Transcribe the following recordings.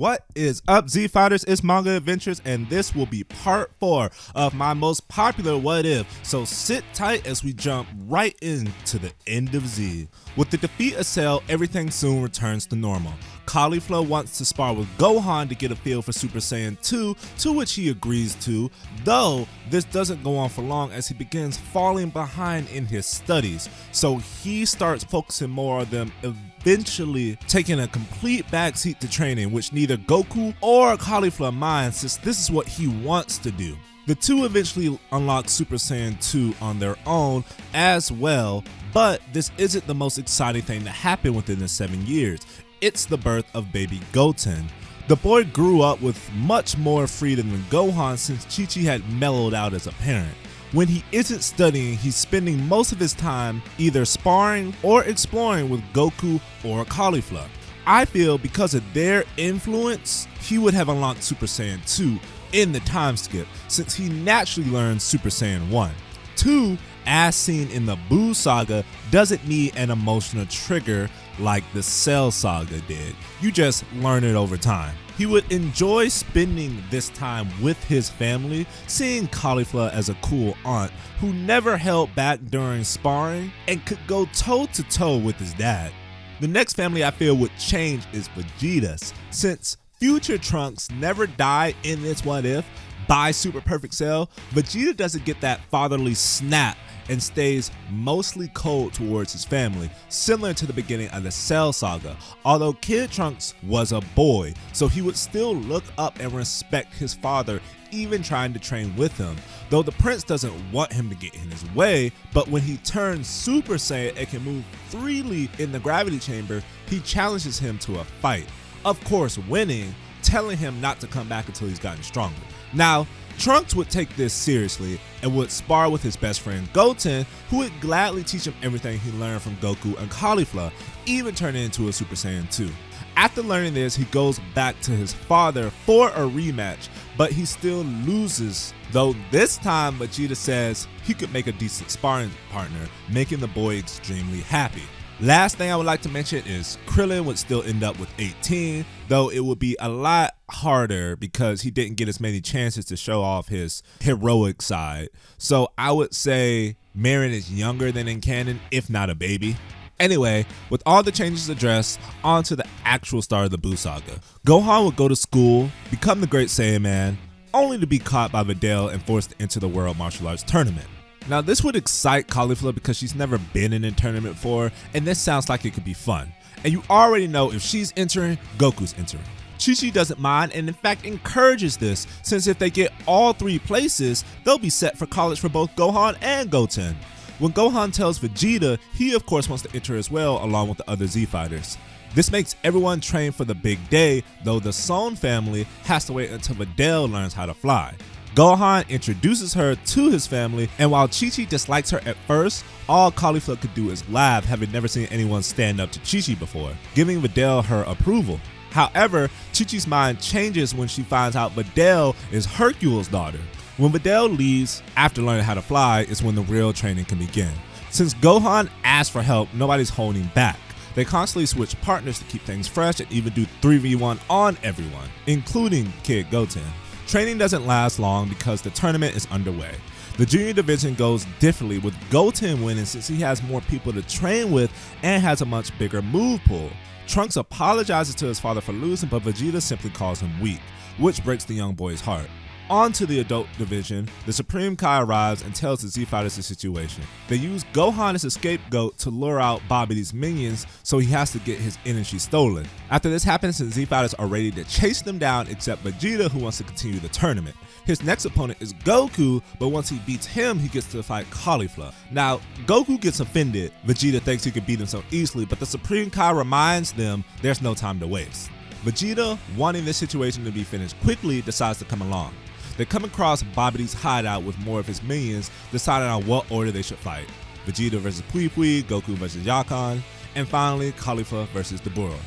What is up, Z Fighters? It's Manga Adventures, and this will be part 4 of my most popular What If. So sit tight as we jump right into the end of Z. With the defeat of Cell, everything soon returns to normal. Caulifla wants to spar with Gohan to get a feel for Super Saiyan 2, to which he agrees to, though this doesn't go on for long as he begins falling behind in his studies. So he starts focusing more on them, eventually taking a complete backseat to training, which neither Goku or Caulifla minds since this is what he wants to do. The two eventually unlock Super Saiyan 2 on their own as well, but this isn't the most exciting thing to happen within the 7 years. It's the birth of baby Goten. The boy grew up with much more freedom than Gohan since Chi-Chi had mellowed out as a parent. When he isn't studying, he's spending most of his time either sparring or exploring with Goku or Caulifla. I feel because of their influence, he would have unlocked Super Saiyan 2 in the time skip since he naturally learned Super Saiyan 1. 2, as seen in the Buu saga, doesn't need an emotional trigger like the Cell saga did. You just learn it over time. He would enjoy spending this time with his family, seeing Caulifla as a cool aunt who never held back during sparring and could go toe to toe with his dad. The next family I feel would change is Vegeta's. Since future Trunks never died in this What If by Super Perfect Cell, Vegeta doesn't get that fatherly snap and stays mostly cold towards his family, similar to the beginning of the Cell saga. Although Kid Trunks was a boy, so he would still look up and respect his father, even trying to train with him, though the prince doesn't want him to get in his way. But when he turns Super Saiyan and can move freely in the gravity chamber, he challenges him to a fight, of course winning, telling him not to come back until he's gotten stronger. Now, Trunks would take this seriously and would spar with his best friend Goten, who would gladly teach him everything he learned from Goku and Caulifla, even turning into a Super Saiyan 2. After learning this, he goes back to his father for a rematch, but he still loses, though this time Vegeta says he could make a decent sparring partner, making the boy extremely happy. Last thing I would like to mention is Krillin would still end up with 18, though it would be a lot harder because he didn't get as many chances to show off his heroic side. So I would say Marin is younger than in canon, if not a baby. Anyway, with all the changes addressed, on to the actual start of the Buu saga. Gohan would go to school, become the Great Saiyan Man, only to be caught by Videl and forced to enter the World Martial Arts Tournament. Now this would excite Caulifla because she's never been in a tournament before, and this sounds like it could be fun. And you already know if she's entering, Goku's entering. Chi-Chi doesn't mind and in fact encourages this, since if they get all 3 places, they'll be set for college for both Gohan and Goten. When Gohan tells Vegeta, he of course wants to enter as well along with the other Z Fighters. This makes everyone train for the big day, though the Son family has to wait until Videl learns how to fly. Gohan introduces her to his family, and while Chi-Chi dislikes her at first, all Caulifla could do is laugh, having never seen anyone stand up to Chi-Chi before, giving Videl her approval. However, Chi-Chi's mind changes when she finds out Videl is Hercule's daughter. When Videl leaves after learning how to fly is when the real training can begin. Since Gohan asks for help, nobody's holding back. They constantly switch partners to keep things fresh and even do 3v1 on everyone, including Kid Goten. Training doesn't last long because the tournament is underway. The junior division goes differently, with Goten winning since he has more people to train with and has a much bigger move pool. Trunks apologizes to his father for losing, but Vegeta simply calls him weak, which breaks the young boy's heart. On to the adult division, the Supreme Kai arrives and tells the Z Fighters the situation. They use Gohan as a scapegoat to lure out Babidi's minions, so he has to get his energy stolen. After this happens, the Z Fighters are ready to chase them down except Vegeta, who wants to continue the tournament. His next opponent is Goku, but once he beats him, he gets to fight Caulifla. Now, Goku gets offended. Vegeta thinks he could beat him so easily, but the Supreme Kai reminds them there's no time to waste. Vegeta, wanting this situation to be finished quickly, decides to come along. They come across Babidi's hideout with more of his minions, deciding on what order they should fight. Vegeta versus Pui Pui, Goku versus Yakan, and finally Caulifla versus Dabura.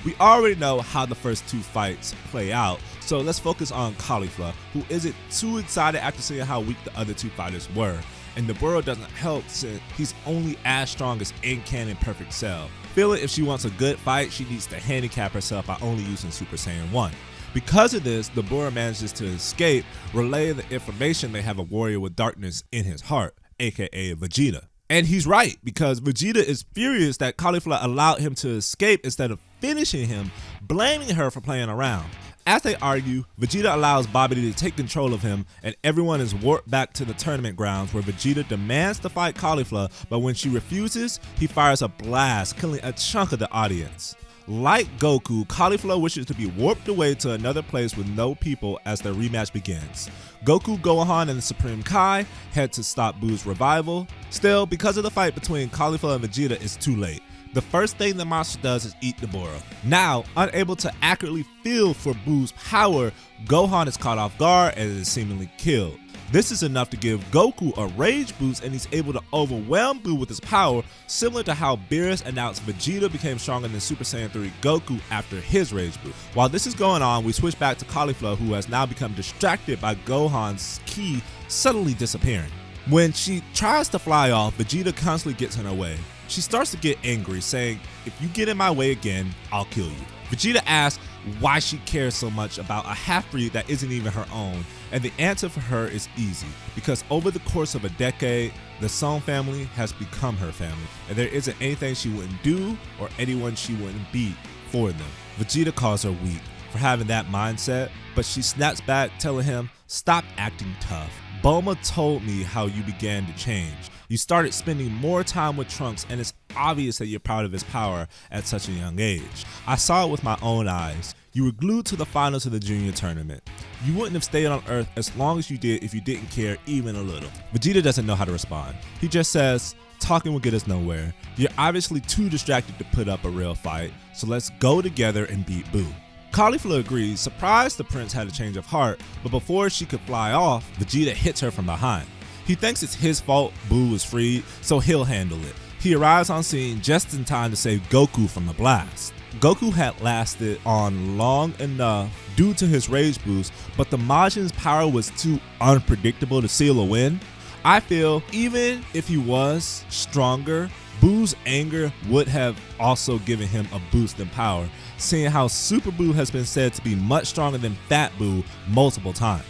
We already know how the first 2 fights play out, so let's focus on Caulifla, who isn't too excited after seeing how weak the other 2 fighters were. and the burrow doesn't help since he's only as strong as in-canon Perfect Cell. Feeling if she wants a good fight, she needs to handicap herself by only using Super Saiyan 1. Because of this, the Burrow manages to escape, relaying the information they have a warrior with darkness in his heart, aka Vegeta. And he's right, because Vegeta is furious that Caulifla allowed him to escape instead of finishing him, blaming her for playing around. As they argue, Vegeta allows Babidi to take control of him, and everyone is warped back to the tournament grounds where Vegeta demands to fight Caulifla, but when she refuses, he fires a blast, killing a chunk of the audience. Like Goku, Caulifla wishes to be warped away to another place with no people as their rematch begins. Goku, Gohan, and the Supreme Kai head to stop Boo's revival. Still, because of the fight between Caulifla and Vegeta, it's too late. The first thing the monster does is eat the Burrow. Now, unable to accurately feel for Boo's power, Gohan is caught off guard and is seemingly killed. This is enough to give Goku a rage boost, and he's able to overwhelm Boo with his power, similar to how Beerus announced Vegeta became stronger than Super Saiyan 3 Goku after his rage boost. While this is going on, we switch back to Caulifla, who has now become distracted by Gohan's ki suddenly disappearing. When she tries to fly off, Vegeta constantly gets in her way. She starts to get angry, saying, "If you get in my way again, I'll kill you." Vegeta asks why she cares so much about a half-breed that isn't even her own, and the answer for her is easy, because over the course of a decade, the Song family has become her family, and there isn't anything she wouldn't do or anyone she wouldn't beat for them. Vegeta calls her weak for having that mindset, but she snaps back, telling him, "Stop acting tough. Bulma told me how you began to change. You started spending more time with Trunks, and it's obvious that you're proud of his power at such a young age. I saw it with my own eyes. You were glued to the finals of the junior tournament. You wouldn't have stayed on Earth as long as you did if you didn't care even a little." Vegeta doesn't know how to respond. He just says, "Talking will get us nowhere. You're obviously too distracted to put up a real fight, so let's go together and beat Boo." Caulifla agrees, surprised the prince had a change of heart, but before she could fly off, Vegeta hits her from behind. He thinks it's his fault Boo was freed, so he'll handle it. He arrives on scene just in time to save Goku from the blast. Goku had lasted on long enough due to his rage boost, but the Majin's power was too unpredictable to seal a win. I feel even if he was stronger, Boo's anger would have also given him a boost in power, seeing how Super Boo has been said to be much stronger than Fat Boo multiple times.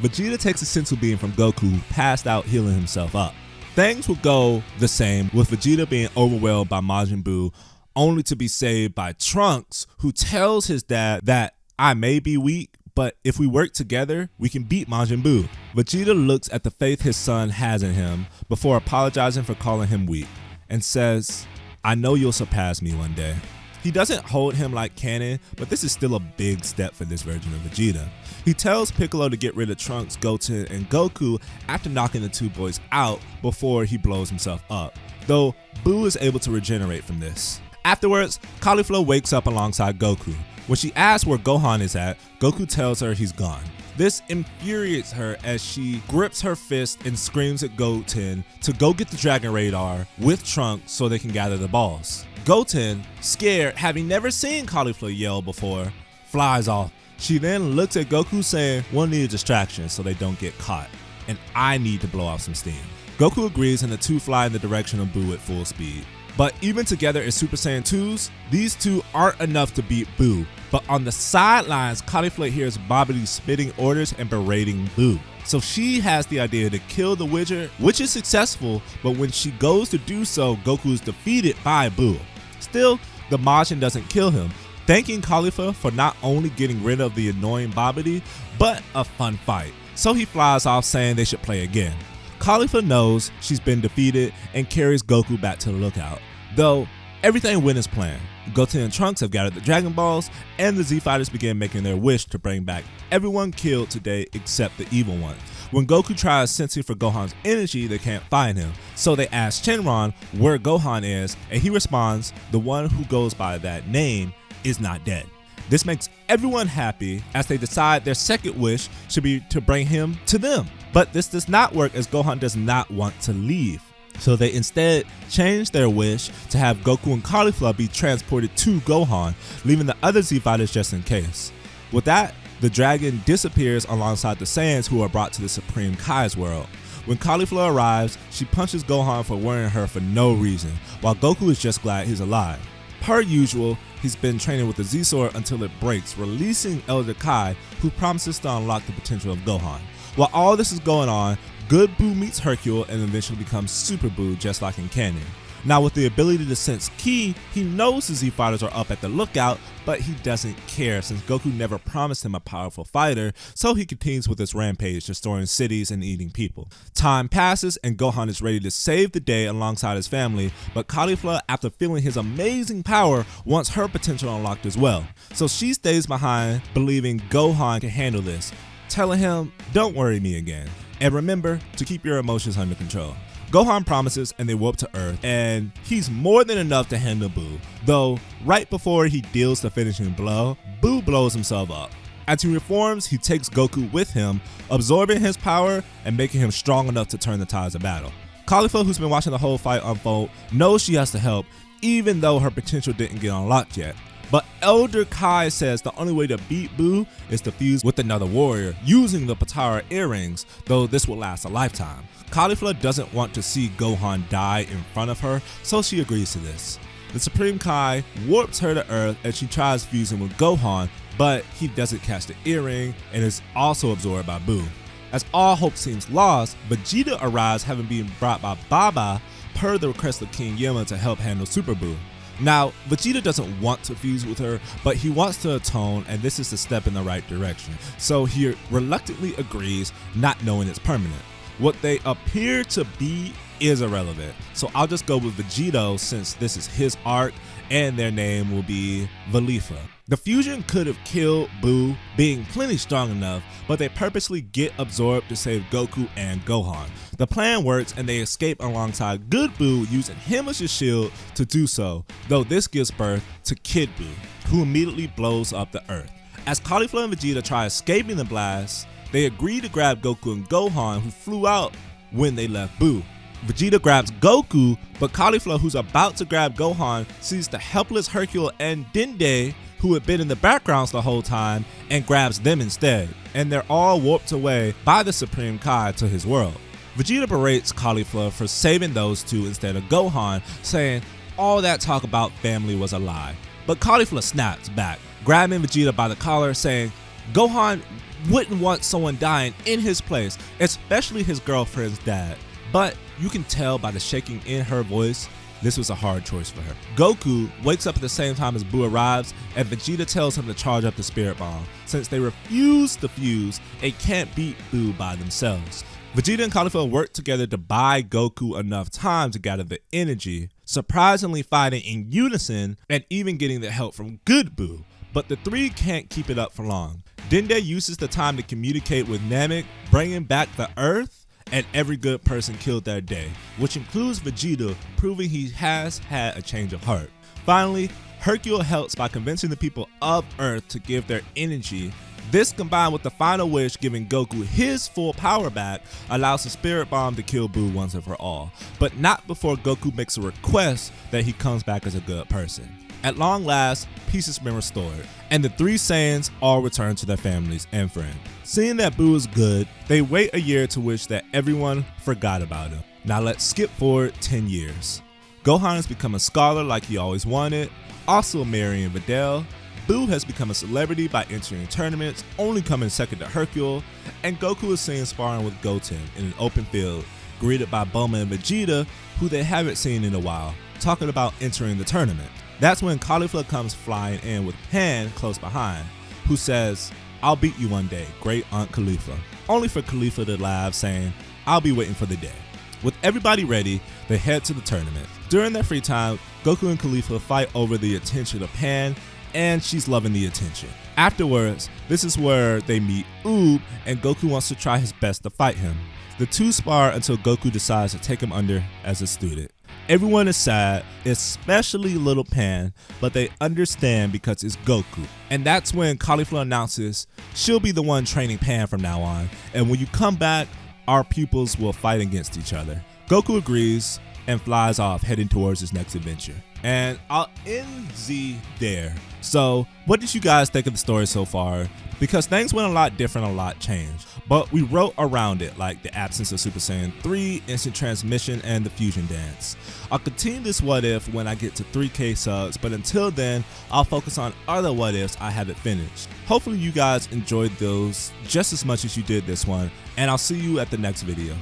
Vegeta takes a senzu bean from Goku, passed out healing himself up. Things will go the same with Vegeta being overwhelmed by Majin Buu, only to be saved by Trunks, who tells his dad that "I may be weak, but if we work together, we can beat Majin Buu." Vegeta looks at the faith his son has in him before apologizing for calling him weak and says, "I know you'll surpass me one day." He doesn't hold him like canon, but this is still a big step for this version of Vegeta. He tells Piccolo to get rid of Trunks, Goten, and Goku after knocking the two boys out before he blows himself up, though Buu is able to regenerate from this. Afterwards, Caulifla wakes up alongside Goku. When she asks where Gohan is at, Goku tells her he's gone. This infuriates her as she grips her fist and screams at Goten to go get the Dragon Radar with Trunks so they can gather the balls. Goten, scared, having never seen Caulifla yell before, flies off. She then looks at Goku saying, "We'll need a distraction so they don't get caught, and I need to blow off some steam." Goku agrees and the two fly in the direction of Buu at full speed. But even together as Super Saiyan 2s, these two aren't enough to beat Buu. But on the sidelines, Caulifla hears Babidi spitting orders and berating Buu. So she has the idea to kill the Wizard, which is successful, but when she goes to do so, Goku is defeated by Buu. Still, the Majin doesn't kill him, thanking Caulifla for not only getting rid of the annoying Babidi, but a fun fight. So he flies off saying they should play again. Caulifla knows she's been defeated and carries Goku back to the lookout. Though everything went as planned. Goten and Trunks have gathered the Dragon Balls, and the Z Fighters begin making their wish to bring back everyone killed today except the evil one. When Goku tries sensing for Gohan's energy, they can't find him. So they ask Shenron where Gohan is, and he responds, "The one who goes by that name is not dead." This makes everyone happy as they decide their second wish should be to bring him to them. But this does not work as Gohan does not want to leave. So they instead change their wish to have Goku and Caulifla be transported to Gohan, leaving the other Z Fighters just in case. With that, the dragon disappears alongside the Saiyans who are brought to the Supreme Kai's world. When Caulifla arrives, she punches Gohan for worrying her for no reason, while Goku is just glad he's alive. Per usual, he's been training with the Z-Sword until it breaks, releasing Elder Kai, who promises to unlock the potential of Gohan. While all this is going on, Good Buu meets Hercule and eventually becomes Super Buu, just like in canon. Now, with the ability to sense ki, he knows the Z-Fighters are up at the lookout, but he doesn't care since Goku never promised him a powerful fighter, so he continues with his rampage, destroying cities and eating people. Time passes and Gohan is ready to save the day alongside his family, but Caulifla, after feeling his amazing power, wants her potential unlocked as well. So she stays behind, believing Gohan can handle this, telling him, "Don't worry me again, and remember to keep your emotions under control." Gohan promises and they warp to Earth, and he's more than enough to handle Buu, though right before he deals the finishing blow, Buu blows himself up. As he reforms, he takes Goku with him, absorbing his power and making him strong enough to turn the tides of battle. Caulifla, who's been watching the whole fight unfold, knows she has to help, even though her potential didn't get unlocked yet. But Elder Kai says the only way to beat Buu is to fuse with another warrior using the Potara earrings, though this will last a lifetime. Caulifla doesn't want to see Gohan die in front of her, so she agrees to this. The Supreme Kai warps her to Earth and she tries fusing with Gohan, but he doesn't catch the earring and is also absorbed by Buu. As all hope seems lost, Vegeta arrives, having been brought by Baba per the request of King Yama to help handle Super Buu. Now, Vegeta doesn't want to fuse with her, but he wants to atone, and this is a step in the right direction. So he reluctantly agrees, not knowing it's permanent. What they appear to be is irrelevant, so I'll just go with Vegito since this is his arc, and their name will be Caulifla. The fusion could have killed Buu, being plenty strong enough, but they purposely get absorbed to save Goku and Gohan. The plan works and they escape alongside Good Buu, using him as a shield to do so, though this gives birth to Kid Buu, who immediately blows up the Earth. As Caulifla and Vegeta try escaping the blast, they agree to grab Goku and Gohan, who flew out when they left Buu. Vegeta grabs Goku, but Caulifla, who's about to grab Gohan, sees the helpless Hercule and Dende, who had been in the backgrounds the whole time, and grabs them instead, and they're all warped away by the Supreme Kai to his world. Vegeta berates Caulifla for saving those two instead of Gohan, saying all that talk about family was a lie. But Caulifla snaps back, grabbing Vegeta by the collar, saying Gohan wouldn't want someone dying in his place, especially his girlfriend's dad. But you can tell by the shaking in her voice, this was a hard choice for her. Goku wakes up at the same time as Buu arrives, and Vegeta tells him to charge up the Spirit Bomb, since they refuse to fuse and can't beat Buu by themselves. Vegeta and Caulifla work together to buy Goku enough time to gather the energy, surprisingly fighting in unison and even getting the help from Good Buu. But the three can't keep it up for long. Dende uses the time to communicate with Namek, bringing back the Earth and every good person killed that day, which includes Vegeta, proving he has had a change of heart. Finally, Hercule helps by convincing the people of Earth to give their energy. This, combined with the final wish giving Goku his full power back, allows the Spirit Bomb to kill Buu once and for all, but not before Goku makes a request that he comes back as a good person. At long last, peace has been restored, and the three Saiyans all return to their families and friends. Seeing that Buu is good, they wait a year to wish that everyone forgot about him. Now let's skip forward 10 years. Gohan has become a scholar like he always wanted, also marrying Videl. Buu has become a celebrity by entering tournaments, only coming second to Hercule, and Goku is seen sparring with Goten in an open field, greeted by Bulma and Vegeta, who they haven't seen in a while, talking about entering the tournament. That's when Caulifla comes flying in with Pan close behind, who says, "I'll beat you one day, great Aunt Caulifla," only for Caulifla to laugh, saying, "I'll be waiting for the day." With everybody ready, they head to the tournament. During their free time, Goku and Caulifla fight over the attention of Pan, and she's loving the attention. Afterwards, this is where they meet Oob, and Goku wants to try his best to fight him. The two spar until Goku decides to take him under as a student. Everyone is sad, especially little Pan, but they understand because it's Goku. And that's when Caulifla announces she'll be the one training Pan from now on, and when you come back, our pupils will fight against each other. Goku agrees, and flies off heading towards his next adventure. And I'll end Z there. So what did you guys think of the story so far? Because things went a lot different, a lot changed, but we wrote around it, like the absence of Super Saiyan 3, instant transmission, and the fusion dance. I'll continue this what if when I get to 3K subs, but until then, I'll focus on other what ifs I haven't finished. Hopefully you guys enjoyed those just as much as you did this one, and I'll see you at the next video.